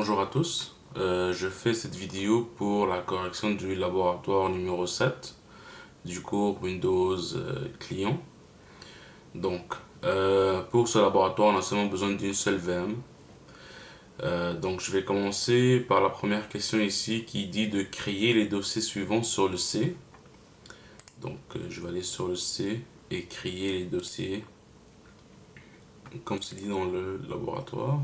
Bonjour à tous, je fais cette vidéo pour la correction du laboratoire numéro 7 du cours Windows client. Donc, pour ce laboratoire, on a seulement besoin d'une seule VM. Donc, je vais commencer par la première question ici qui dit de créer les dossiers suivants sur le C. Donc, je vais aller sur le C et créer les dossiers comme c'est dit dans le laboratoire.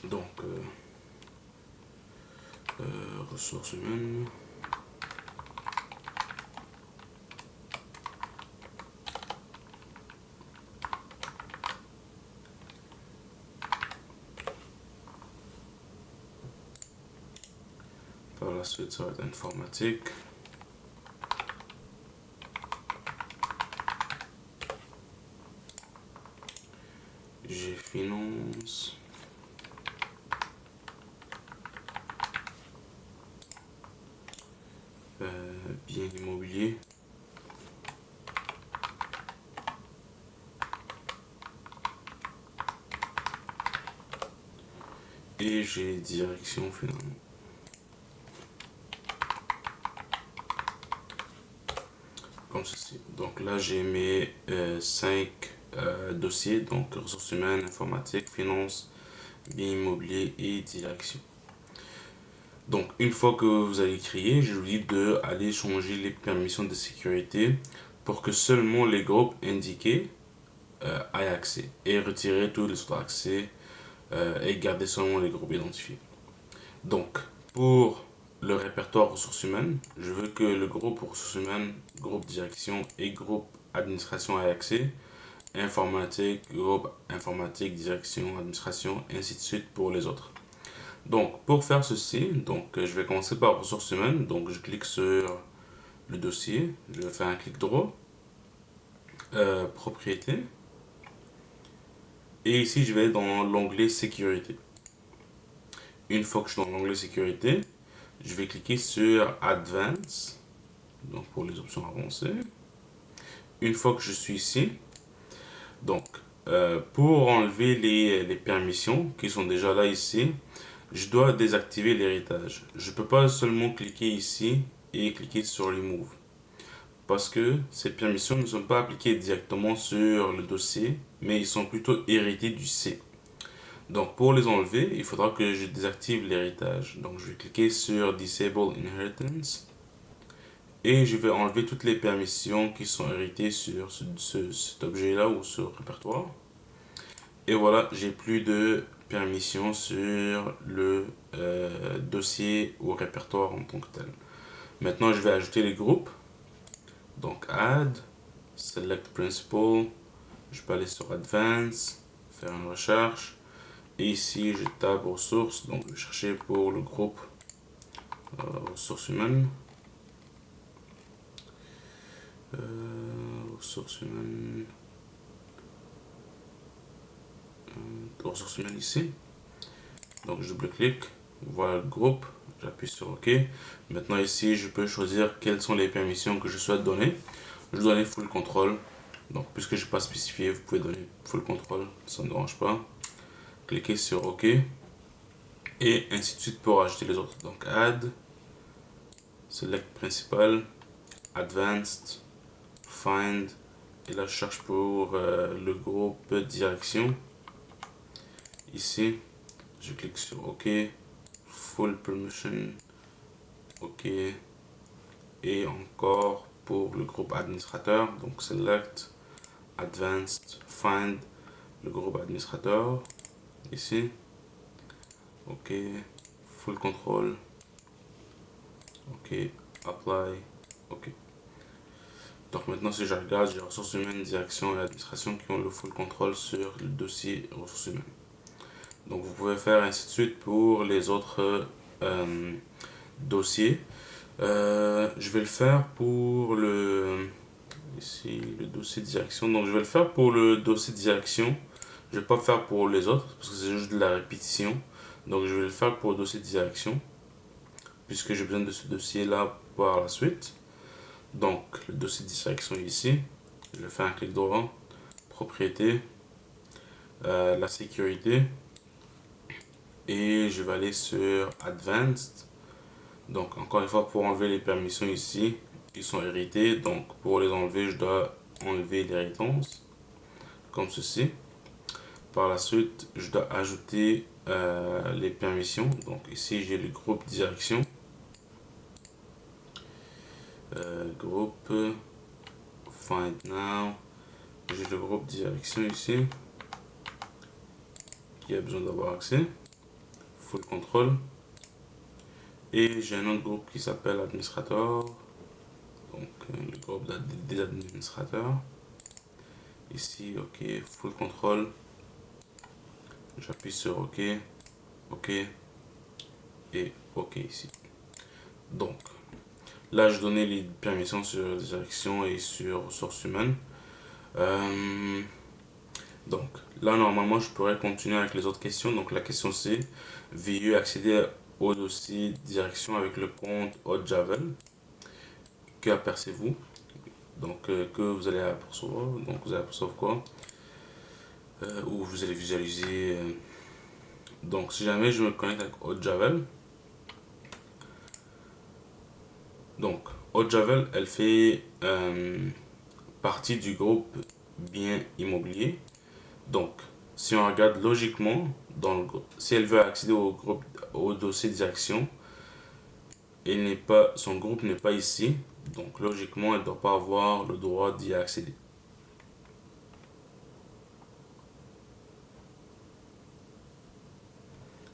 Donc, ressources humaines. Par la suite, ça va être informatique. J'ai finance. Bien immobilier. Et j'ai direction finalement. Comme ceci. Donc là, j'ai mes 5 dossiers, donc ressources humaines, informatique, finance, bien immobilier et direction. Donc une fois que vous avez créé, je vous dis de aller changer les permissions de sécurité pour que seulement les groupes indiqués aient accès et retirer tous les autres accès et garder seulement les groupes identifiés. Donc pour le répertoire ressources humaines, je veux que le groupe ressources humaines, groupe direction et groupe administration aient accès. Informatique, groupe informatique, direction, administration, et ainsi de suite pour les autres. Donc pour faire ceci, je vais commencer par ressources humaines. Donc je clique sur le dossier, je vais faire un clic droit, propriété. Et ici je vais dans l'onglet sécurité. Une fois que je suis dans l'onglet sécurité, je vais cliquer sur Advanced, donc pour les options avancées. Une fois que je suis ici, donc pour enlever les permissions qui sont déjà là ici, je dois désactiver l'héritage. Je ne peux pas seulement cliquer ici et cliquer sur Remove. Parce que ces permissions ne sont pas appliquées directement sur le dossier, mais ils sont plutôt hérités du C. Donc pour les enlever, il faudra que je désactive l'héritage. Donc je vais cliquer sur Disable Inheritance. Et je vais enlever toutes les permissions qui sont héritées sur cet objet-là ou ce répertoire. Et voilà, j'ai plus de permissions sur le dossier ou répertoire en tant que tel. Maintenant, je vais ajouter les groupes. Donc, Add, Select Principal. Je peux aller sur Advanced, faire une recherche. Et ici, je tape ressources. Donc, je vais chercher pour le groupe ressources humaines. Ressources humaines. Ressources humaines ici. Donc, je double-clique. Voilà le groupe. J'appuie sur OK. Maintenant, ici, je peux choisir quelles sont les permissions que je souhaite donner. Je dois donner full control. Donc, puisque je n'ai pas spécifié, vous pouvez donner full control. Ça ne dérange pas. Cliquez sur OK. Et ainsi de suite pour ajouter les autres. Donc, Add, Select Principal, Advanced, Find. Et là, je cherche pour le groupe Direction. Ici, je clique sur OK. Full Permission. OK. Et encore pour le groupe administrateur. Donc, Select, Advanced, Find, le groupe administrateur. Ici. OK. Full Control. OK. Apply. OK. Donc maintenant, si je regarde, j'ai ressources humaines, direction et administration qui ont le full control sur le dossier ressources humaines. Donc vous pouvez faire ainsi de suite pour les autres dossiers. Je vais le faire pour ici le dossier de direction. Donc je vais le faire pour le dossier de direction. Je vais pas faire pour les autres parce que c'est juste de la répétition. Donc je vais le faire pour le dossier de direction puisque j'ai besoin de ce dossier là par la suite. Donc, le dossier de direction ici, je fais un clic droit, propriété, la sécurité, et je vais aller sur Advanced. Donc, encore une fois, pour enlever les permissions ici, ils sont hérités. Donc, pour les enlever, je dois enlever l'héritance, comme ceci. Par la suite, je dois ajouter les permissions. Donc, ici, j'ai le groupe direction. Groupe, Find Now. J'ai le groupe direction ici, qui a besoin d'avoir accès. Full control. Et j'ai un autre groupe qui s'appelle administrateur. Donc, le groupe des administrateurs. Ici, OK, full control. J'appuie sur OK, OK et OK ici. Donc, là, je donnais les permissions sur direction et sur ressources humaines. Donc, là, normalement, je pourrais continuer avec les autres questions. Donc, la question C, veuillez accéder au dossier direction avec le compte Hotjavel. Que apercevez-vous? Donc, que vous allez apercevoir. Donc, vous allez apercevoir quoi? Ou vous allez visualiser. Donc, si jamais je me connecte avec Hotjavel, donc Hotjavel, elle fait partie du groupe bien immobilier. Donc, si on regarde logiquement, si elle veut accéder au groupe, au dossier direction, son groupe n'est pas ici. Donc, logiquement, elle ne doit pas avoir le droit d'y accéder.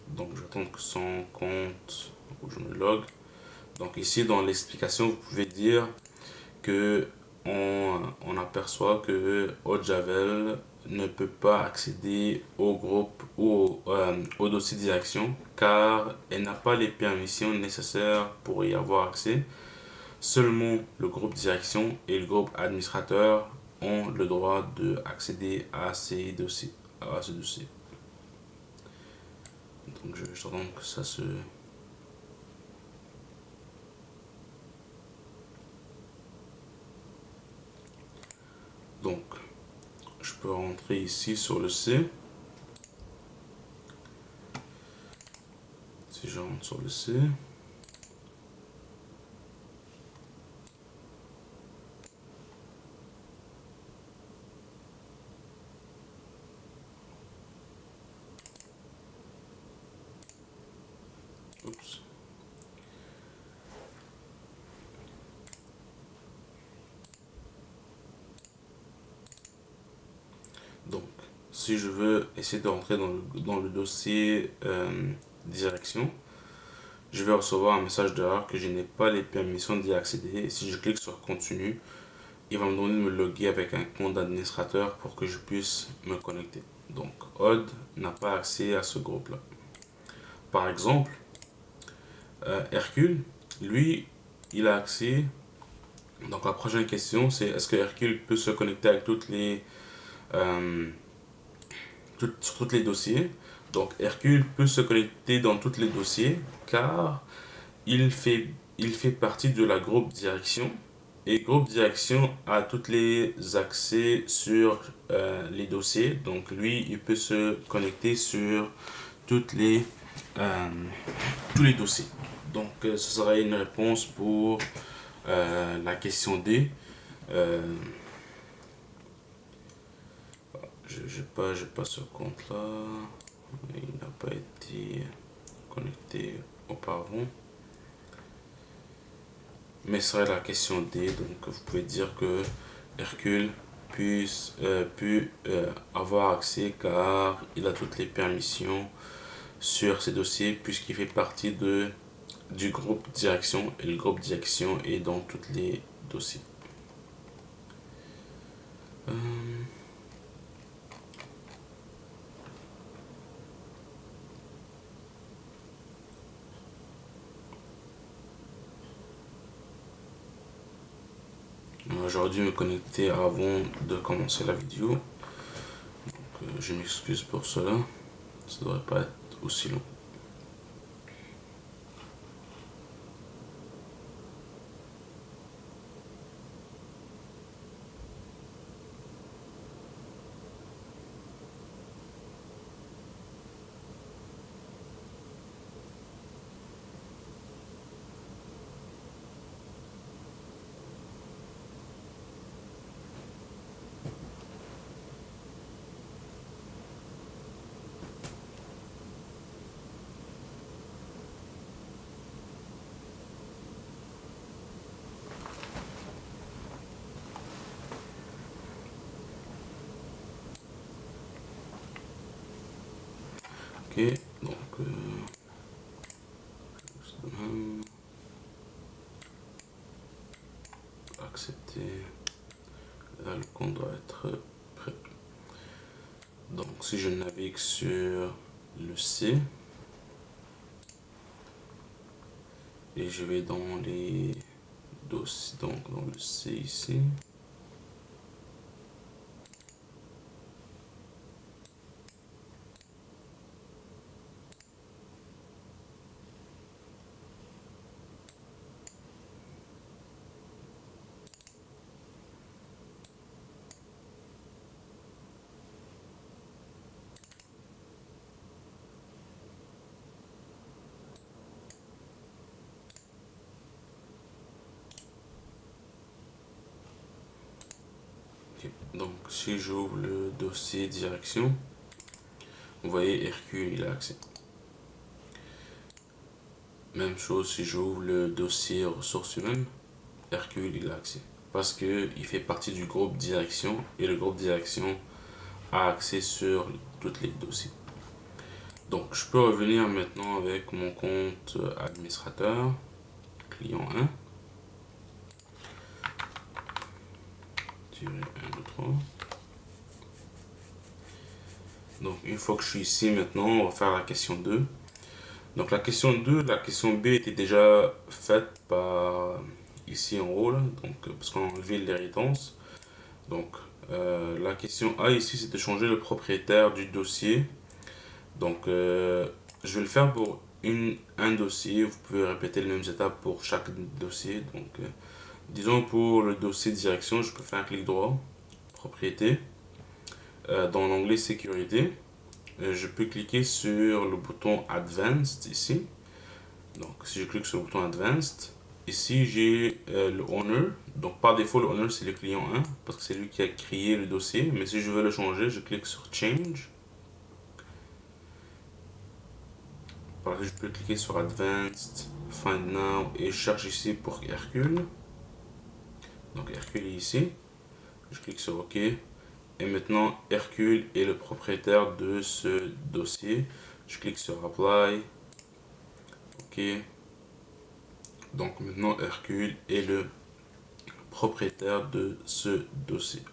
Donc, j'attends que son compte, où je me log. Donc, ici, dans l'explication, vous pouvez dire que on aperçoit que Hotjavel ne peut pas accéder au groupe ou au dossier direction car elle n'a pas les permissions nécessaires pour y avoir accès. Seulement le groupe direction et le groupe administrateur ont le droit d'accéder à ces dossiers, à ce dossier. Donc je vais attendre que ça se... Donc je peux rentrer ici sur le C. Si je rentre sur le C, oups. Donc, si je veux essayer de rentrer dans le dossier direction, je vais recevoir un message d'erreur que je n'ai pas les permissions d'y accéder. Et si je clique sur continue, il va me demander de me loguer avec un compte d'administrateur pour que je puisse me connecter. Donc, Odd n'a pas accès à ce groupe-là. Par exemple, Hercule, lui, il a accès. Donc, la prochaine question, c'est est-ce que Hercule peut se connecter avec euh, sur tous les dossiers? Donc, Hercule peut se connecter dans tous les dossiers car il fait, il fait partie de la groupe direction. Et groupe direction a tous les accès sur les dossiers. Donc lui, il peut se connecter sur toutes les, euh, tous les dossiers. Donc ce serait une réponse pour la question D. J'ai pas ce compte là. Il n'a pas été connecté auparavant. Mais ce serait la question D. Donc vous pouvez dire que Hercule peut avoir accès car il a toutes les permissions sur ces dossiers puisqu'il fait partie du groupe direction et le groupe direction est dans tous les dossiers. J'aurais dû me connecter avant de commencer la vidéo. Donc, je m'excuse pour cela. Ça devrait pas être aussi long. Ok, donc accepter. Là, le compte doit être prêt. Donc, si je navigue sur le C et je vais dans les dossiers, donc dans le C ici. Ok. Donc, si j'ouvre le dossier direction, vous voyez Hercule, il a accès. Même chose si j'ouvre le dossier ressources humaines, Hercule, il a accès. Parce qu'il fait partie du groupe direction et le groupe direction a accès sur tous les dossiers. Donc, je peux revenir maintenant avec mon compte administrateur, client 1, -1, 2, 3. Donc, une fois que je suis ici maintenant, on va faire la question 2. Donc, la question 2, la question B était déjà faite par ici en haut, là, donc, parce qu'on a enlevé l'héritance. Donc, la question A ici, c'est de changer le propriétaire du dossier. Donc, je vais le faire pour un dossier. Vous pouvez répéter les mêmes étapes pour chaque dossier. Donc, disons pour le dossier direction, je peux faire un clic droit, propriété. Dans l'onglet sécurité, je peux cliquer sur le bouton Advanced ici. Donc, si je clique sur le bouton Advanced, ici j'ai le owner. Donc, par défaut, le owner c'est le client 1 parce que c'est lui qui a créé le dossier. Mais si je veux le changer, je clique sur Change. Par je peux cliquer sur Advanced, Find Now et je cherche ici pour Hercule. Donc, Hercule est ici. Je clique sur OK. Et maintenant, Hercule est le propriétaire de ce dossier. Je clique sur Apply. OK. Donc maintenant, Hercule est le propriétaire de ce dossier.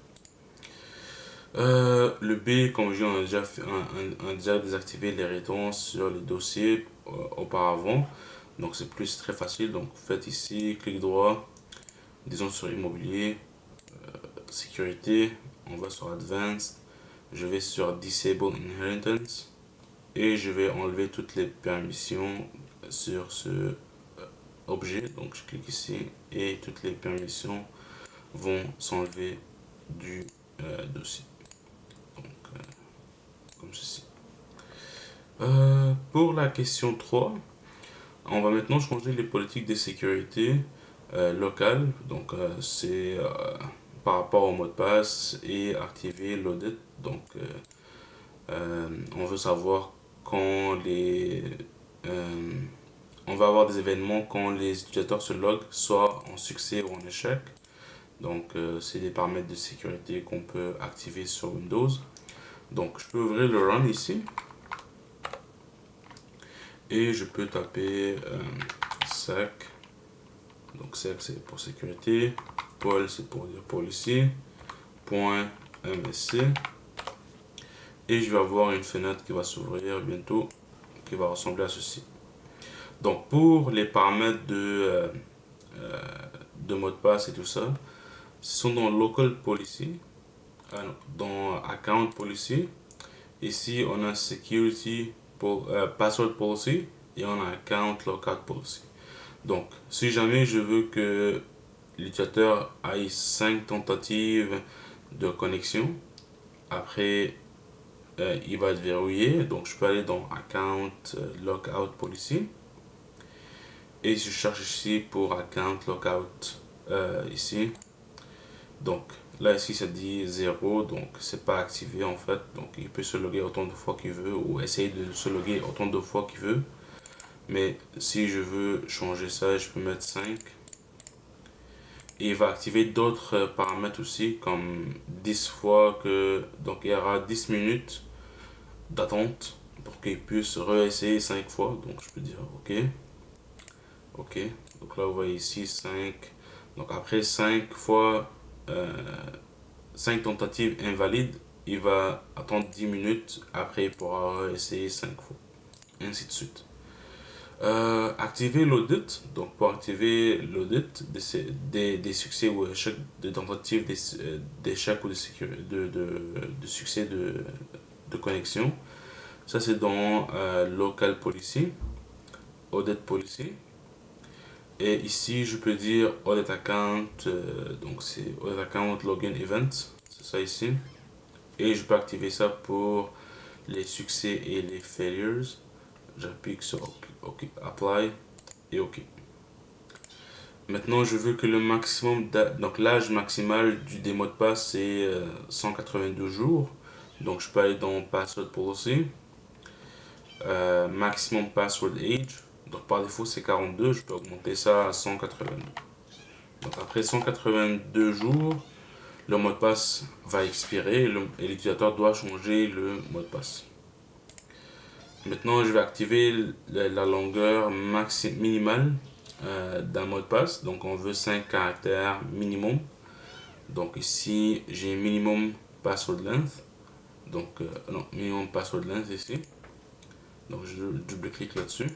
Le B, comme je dis, on a déjà, on a déjà désactivé les rétentions sur les dossiers auparavant. Donc c'est plus très facile. Donc faites ici, clic droit, disons sur immobilier, sécurité, on va sur Advanced, je vais sur Disable Inheritance et je vais enlever toutes les permissions sur ce objet. Donc je clique ici et toutes les permissions vont s'enlever du dossier. Donc comme ceci. Pour la question 3, on va maintenant changer les politiques de sécurité locales. Donc c'est par rapport au mot de passe et activer l'audit. Donc on veut savoir quand on va avoir des événements quand les utilisateurs se loguent, soit en succès ou en échec. Donc c'est des paramètres de sécurité qu'on peut activer sur Windows. Donc je peux ouvrir le Run ici. Et je peux taper SEC. Donc SEC c'est pour sécurité. Pol c'est pour dire policy. .msc. Et je vais avoir une fenêtre qui va s'ouvrir bientôt, qui va ressembler à ceci. Donc pour les paramètres de mot de passe et tout ça, ce sont dans Local Policy, dans Account Policy. Ici on a Security Password Policy et on a Account Lockout Policy. Donc si jamais je veux que l'utilisateur ait 5 tentatives de connexion, après il va être verrouillé. Donc je peux aller dans Account Lockout Policy et je cherche ici pour Account Lockout ici. Donc là ici ça dit 0, donc c'est pas activé en fait. Donc il peut se loguer autant de fois qu'il veut ou essayer de se loguer autant de fois qu'il veut. Mais si je veux changer ça, je peux mettre 5. Et il va activer d'autres paramètres aussi, comme 10 fois que... Donc il y aura 10 minutes d'attente pour qu'il puisse réessayer 5 fois. Donc je peux dire OK. OK. Donc là, vous voyez ici 5. Donc après 5 fois, 5 tentatives invalides, il va attendre 10 minutes. Après, il pourra essayer 5 fois. Ainsi de suite. Activer l'audit. Donc pour activer l'audit des succès ou échecs de tentatives d'échecs ou de succès de connexion. Ça c'est dans Local Policy, Audit Policy. Et ici je peux dire Audit Account, donc c'est Audit Account Login Event, c'est ça ici. Et je peux activer ça pour les succès et les failures. J'applique sur OK, Apply et OK. Maintenant, je veux que le maximum, donc l'âge maximal des mots de passe c'est 182 jours. Donc je peux aller dans Password Policy, Maximum Password Age. Donc par défaut c'est 42, je peux augmenter ça à 182. Donc après 182 jours, le mot de passe va expirer et l'utilisateur doit changer le mot de passe. Maintenant, je vais activer la longueur minimale d'un mot de passe. Donc, on veut 5 caractères minimum. Donc, ici, j'ai minimum password length. Donc, non, minimum password length ici. Donc, je double-clique là-dessus.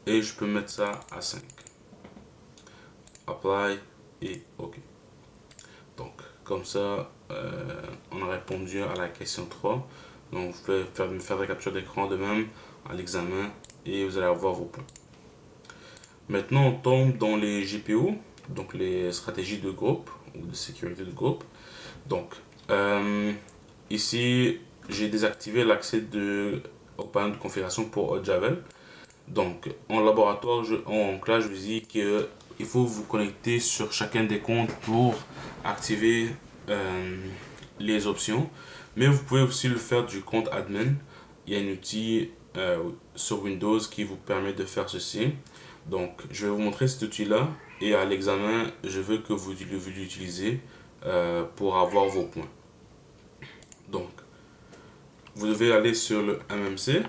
Et je peux mettre ça à 5. Apply et OK. Donc, comme ça, on a répondu à la question 3. Donc, vous pouvez faire la capture d'écran de même à l'examen et vous allez avoir vos points. Maintenant, on tombe dans les GPO, donc les stratégies de groupe ou de sécurité de groupe. Donc, ici, j'ai désactivé l'accès au panneau de configuration pour HotJavel. Donc, en laboratoire, en classe, je vous dis qu'il faut vous connecter sur chacun des comptes pour activer les options. Mais vous pouvez aussi le faire du compte admin. Il y a un outil sur Windows qui vous permet de faire ceci. Donc, je vais vous montrer cet outil-là. Et à l'examen, je veux que vous l'utilisez pour avoir vos points. Donc, vous devez aller sur le MMC.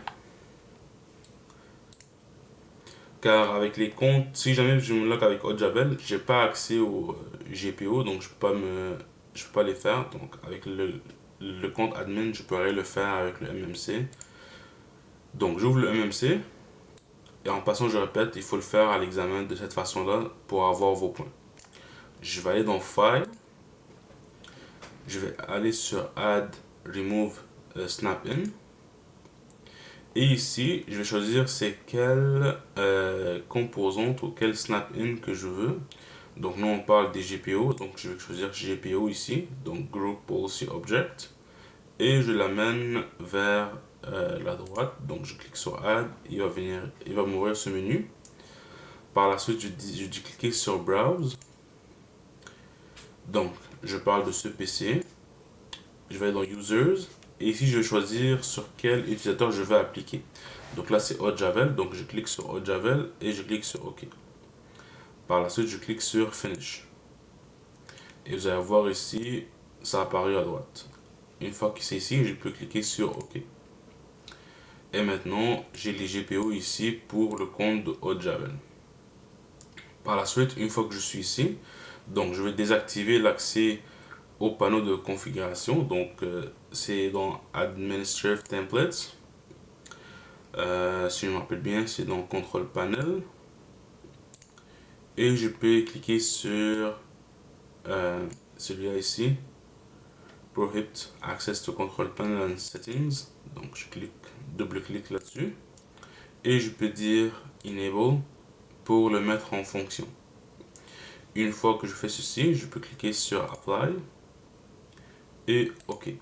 Car avec les comptes, si jamais je me log avec HotJavel, j'ai pas accès au GPO, donc je peux pas les faire. Donc avec le compte admin, je pourrais le faire avec le MMC. Donc j'ouvre le MMC et en passant, je répète, il faut le faire à l'examen de cette façon-là pour avoir vos points. Je vais aller dans File, je vais aller sur Add, Remove, Snap-in. Et ici, je vais choisir c'est quelle composante ou quel snap-in que je veux. Donc nous on parle des GPO, donc je vais choisir GPO ici, donc Group Policy Object. Et je l'amène vers la droite, donc je clique sur Add, il va m'ouvrir ce menu. Par la suite, je dis cliquer sur Browse. Donc je parle de ce PC. Je vais dans Users. Et ici, je vais choisir sur quel utilisateur je vais appliquer. Donc là, c'est HotJavel. Donc je clique sur HotJavel et je clique sur OK. Par la suite, je clique sur Finish. Et vous allez voir ici, ça a apparu à droite. Une fois que c'est ici, je peux cliquer sur OK. Et maintenant, j'ai les GPO ici pour le compte de HotJavel. Par la suite, une fois que je suis ici, donc je vais désactiver l'accès au panneau de configuration. Donc c'est dans Administrative Templates. Si je me rappelle bien, c'est dans Control Panel. Et je peux cliquer sur celui-là ici. Prohibit Access to Control Panel and Settings. Donc je double-clique là-dessus. Et je peux dire Enable pour le mettre en fonction. Une fois que je fais ceci, je peux cliquer sur Apply. Et OK.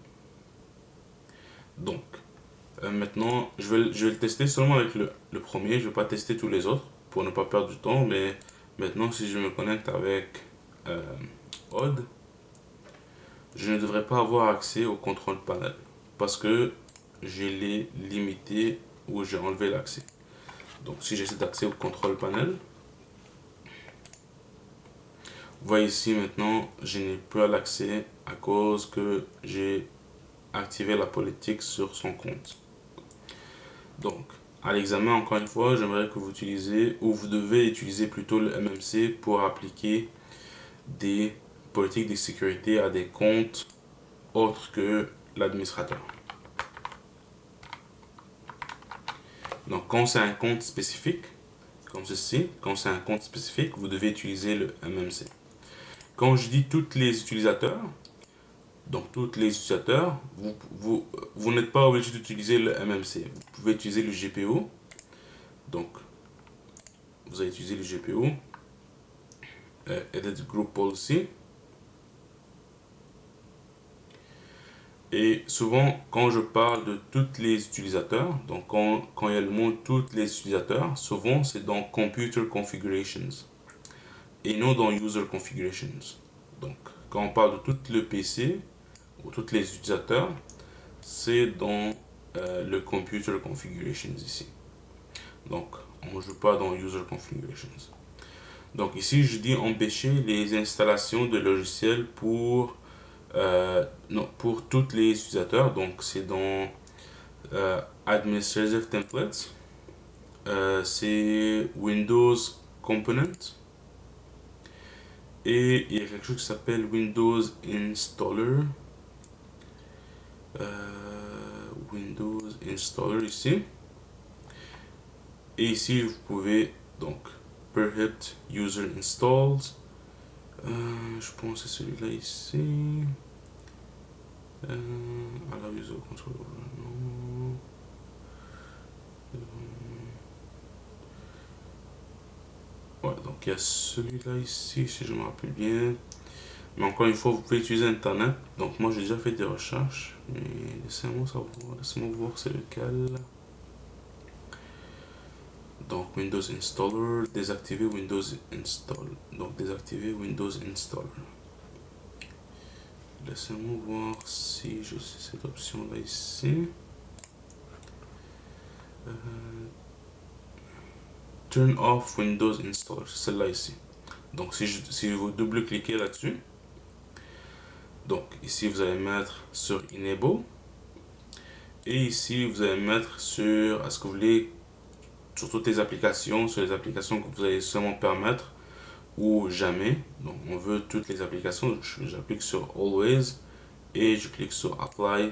Donc, maintenant, je vais le tester seulement avec le premier. Je ne vais pas tester tous les autres pour ne pas perdre du temps. Mais maintenant, si je me connecte avec Odd, je ne devrais pas avoir accès au contrôle panel parce que je l'ai limité ou j'ai enlevé l'accès. Donc, si j'essaie d'accès au contrôle panel, vous voyez ici maintenant, je n'ai plus l'accès à cause que j'ai activer la politique sur son compte. Donc, à l'examen, encore une fois, j'aimerais que vous utilisez, ou vous devez utiliser plutôt le MMC pour appliquer des politiques de sécurité à des comptes autres que l'administrateur. Donc, quand c'est un compte spécifique, comme ceci, quand c'est un compte spécifique, vous devez utiliser le MMC. Quand je dis tous les utilisateurs, donc tous les utilisateurs, vous n'êtes pas obligé d'utiliser le MMC. Vous pouvez utiliser le GPO. Donc, vous allez utiliser le GPO, Edit Group Policy. Et souvent, quand je parle de tous les utilisateurs, donc quand il y a le mot tous les utilisateurs, souvent c'est dans Computer Configurations et non dans User Configurations. Donc, quand on parle de tout le PC ou tous les utilisateurs, c'est dans le Computer Configurations ici. Donc, on ne joue pas dans User Configurations. Donc ici, je dis empêcher les installations de logiciels pour tous les utilisateurs. Donc c'est dans Administrative Templates. C'est Windows Component. Et il y a quelque chose qui s'appelle Windows Installer. Windows Installer ici. Et ici, vous pouvez donc Perhaps User Installs. Je pense que c'est celui-là ici. Allow User Control. Non. Ouais, donc il y a celui-là ici, si je me rappelle bien. Mais encore une fois, vous pouvez utiliser Internet. Donc moi, j'ai déjà fait des recherches. Mais laissez-moi savoir, laissez-moi voir c'est lequel. Donc Windows Installer, désactiver Windows Install. Donc désactiver Windows Installer. Laissez-moi voir si je sais cette option là ici. Turn off Windows Installer, c'est celle-là ici. Donc si vous double-cliquez là-dessus, donc ici vous allez mettre sur Enable. Et ici vous allez mettre sur, est-ce que vous voulez, sur toutes les applications, sur les applications que vous allez seulement permettre ou jamais. Donc on veut toutes les applications, j'applique sur Always et je clique sur Apply,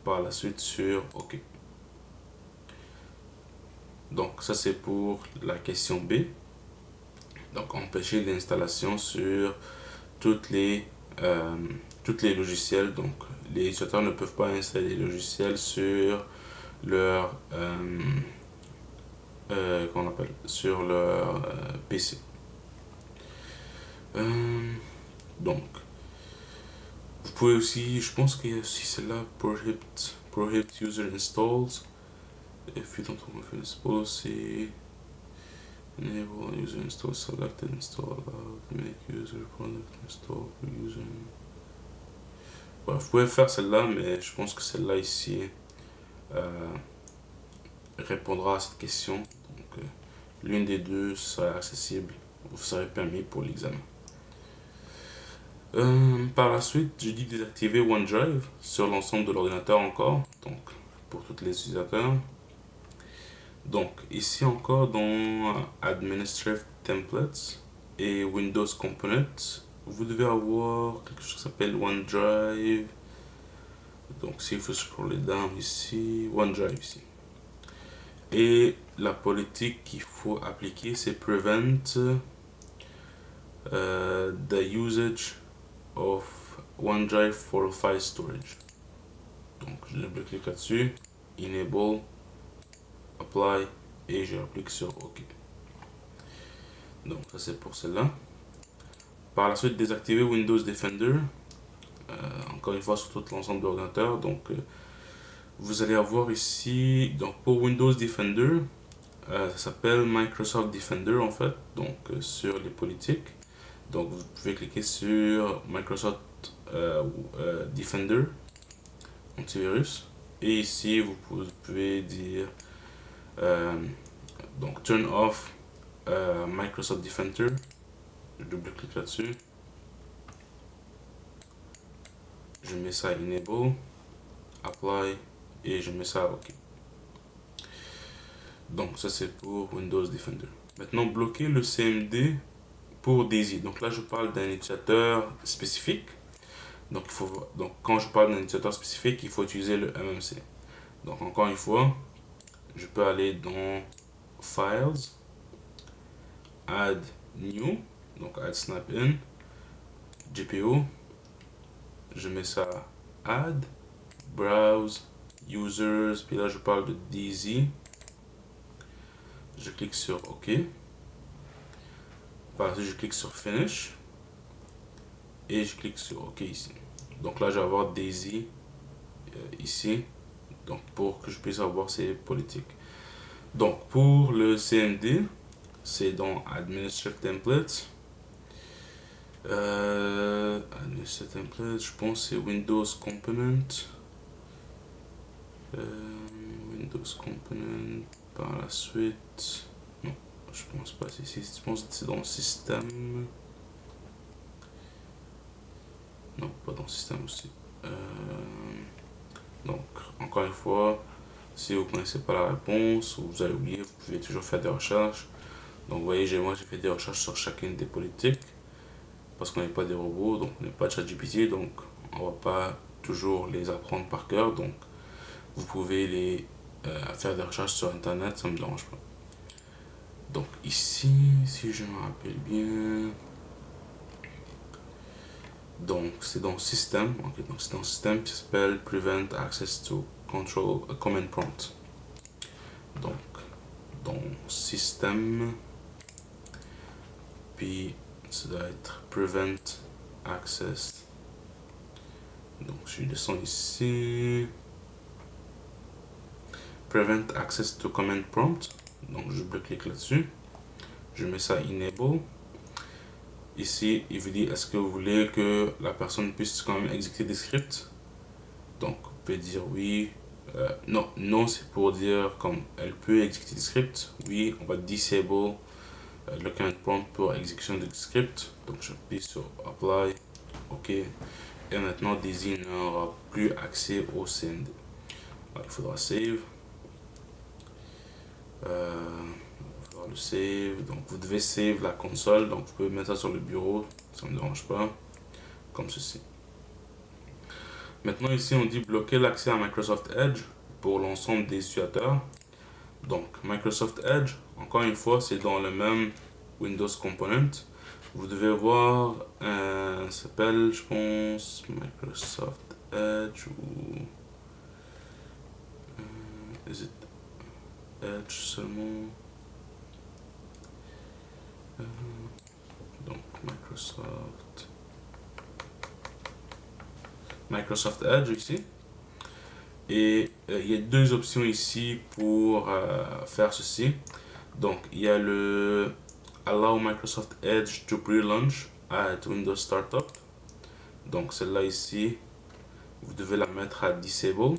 par la suite sur OK. Donc ça c'est pour la question B. Donc empêcher l'installation sur toutes les logiciels. Donc les utilisateurs ne peuvent pas installer les logiciels sur leur qu'on appelle sur leur PC. Donc vous pouvez aussi, je pense qu'il y a aussi celle-là, prohibit user installs. If you don't want to this policy, enable user install selected, install allowed, make user product install for user. Ouais, vous pouvez faire celle-là, mais je pense que celle-là ici répondra à cette question. Donc l'une des deux sera accessible, vous serez permis pour l'examen. Par la suite, je dis désactiver OneDrive sur l'ensemble de l'ordinateur encore, donc pour tous les utilisateurs. Donc ici encore dans Administrative Templates et Windows Components, vous devez avoir quelque chose qui s'appelle OneDrive. Donc s'il faut scroller down ici, OneDrive ici. Et la politique qu'il faut appliquer, c'est Prevent the usage of OneDrive for file storage. Donc je double-clique là-dessus, Enable, Apply et je clique sur OK. Donc ça c'est pour celle-là. Par la suite, désactiver Windows Defender. Encore une fois sur tout l'ensemble de l'ordinateur. Donc vous allez avoir ici, donc pour Windows Defender, ça s'appelle Microsoft Defender en fait. Donc sur les politiques. Donc vous pouvez cliquer sur Microsoft Defender antivirus. Et ici vous pouvez dire donc turn off Microsoft Defender. Je double-clique là-dessus. Je mets ça enable. apply et je mets ça à OK. Donc ça c'est pour Windows Defender. Maintenant bloquer le CMD pour DAISY. Donc là je parle d'un utilisateur spécifique. Donc quand je parle d'un utilisateur spécifique, il faut utiliser le MMC. Donc encore une fois, je peux aller dans Files, Add New, donc Add Snap-in, GPO, je mets ça Add, Browse, Users, puis là je parle de DAISY. Je clique sur OK. Par la suite, je clique sur Finish. Et je clique sur OK ici. Donc là, je vais avoir DAISY ici. Donc pour que je puisse avoir ces politiques. Donc pour le CMD, c'est dans Administrative Templates. Administrative Templates, je pense que c'est Windows Component. Windows Component. Par la suite, non, je pense pas c'est ici. Je pense que c'est dans le système. Non, pas dans le système aussi. Donc, encore une fois, si vous ne connaissez pas la réponse ou vous avez oublié, vous pouvez toujours faire des recherches. Donc, vous voyez, moi j'ai fait des recherches sur chacune des politiques parce qu'on n'est pas des robots, donc on n'est pas ChatGPT, donc on va pas toujours les apprendre par cœur. Donc, vous pouvez les faire des recherches sur internet, ça me dérange pas. Donc ici, si je me rappelle bien, donc c'est dans System, ok, donc c'est dans System qui s'appelle Prevent Access to Control Command Prompt. Donc dans System, puis ça doit être Prevent Access. Donc je descends ici, Prevent Access to Command Prompt. Donc je clique là-dessus, je mets ça Enable. Ici, il vous dit est-ce que vous voulez que la personne puisse quand même exécuter des scripts. Donc, vous pouvez dire oui. Non, non, c'est pour dire comme elle peut exécuter des scripts. Oui, on va disable le command prompt pour exécution de script. Donc, j'appuie sur Apply. OK. Et maintenant, DAISY n'aura plus accès au CMD. Alors, il faudra save. Le save, donc vous devez save la console, donc vous pouvez mettre ça sur le bureau, ça ne me dérange pas, comme ceci. Maintenant ici on dit bloquer l'accès à Microsoft Edge pour l'ensemble des utilisateurs. Donc Microsoft Edge, encore une fois c'est dans le même Windows Component. Vous devez voir, ça s'appelle je pense Microsoft Edge ou is it Edge seulement. Donc Microsoft Edge ici. Et il y a deux options ici pour faire ceci. Donc il y a le Allow Microsoft Edge to pre-launch at Windows Startup. Donc celle-là ici, vous devez la mettre à Disable.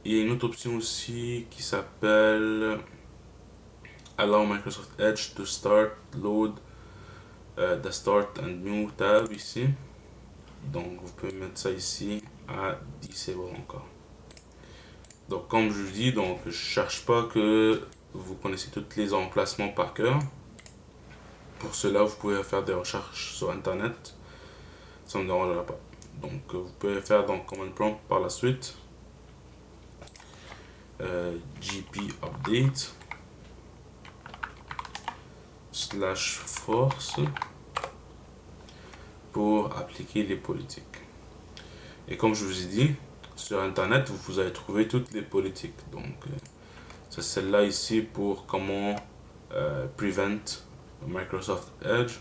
Il y a une autre option aussi qui s'appelle Allow Microsoft Edge to start load the start and new tab ici. Donc vous pouvez mettre ça ici à Disable encore. Donc comme je vous dis, donc je cherche pas que vous connaissez tous les emplacements par cœur. Pour cela, vous pouvez faire des recherches sur internet. Ça ne me dérangera pas. Donc vous pouvez faire dans Command Prompt par la suite. GP update /force pour appliquer les politiques. Et comme je vous ai dit, sur internet vous allez trouver toutes les politiques. Donc c'est celle-là ici pour comment prevent Microsoft Edge.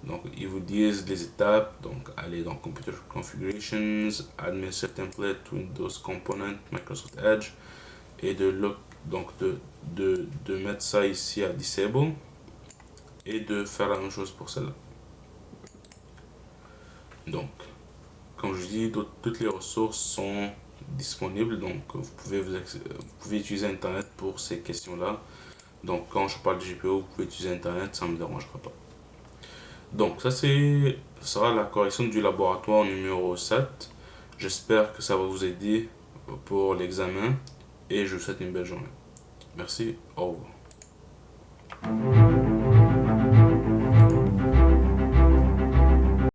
Donc ils vous disent les étapes, donc allez dans Computer Configurations, Administrative Template, Windows Component, Microsoft Edge, et de mettre ça ici à Disable et de faire la même chose pour celle-là. Donc, comme je dis, toutes les ressources sont disponibles, donc vous pouvez utiliser Internet pour ces questions-là. Donc, quand je parle de GPO, vous pouvez utiliser Internet, ça ne me dérangera pas. Donc, ça sera la correction du laboratoire numéro 7. J'espère que ça va vous aider pour l'examen et je vous souhaite une belle journée. Merci, au revoir.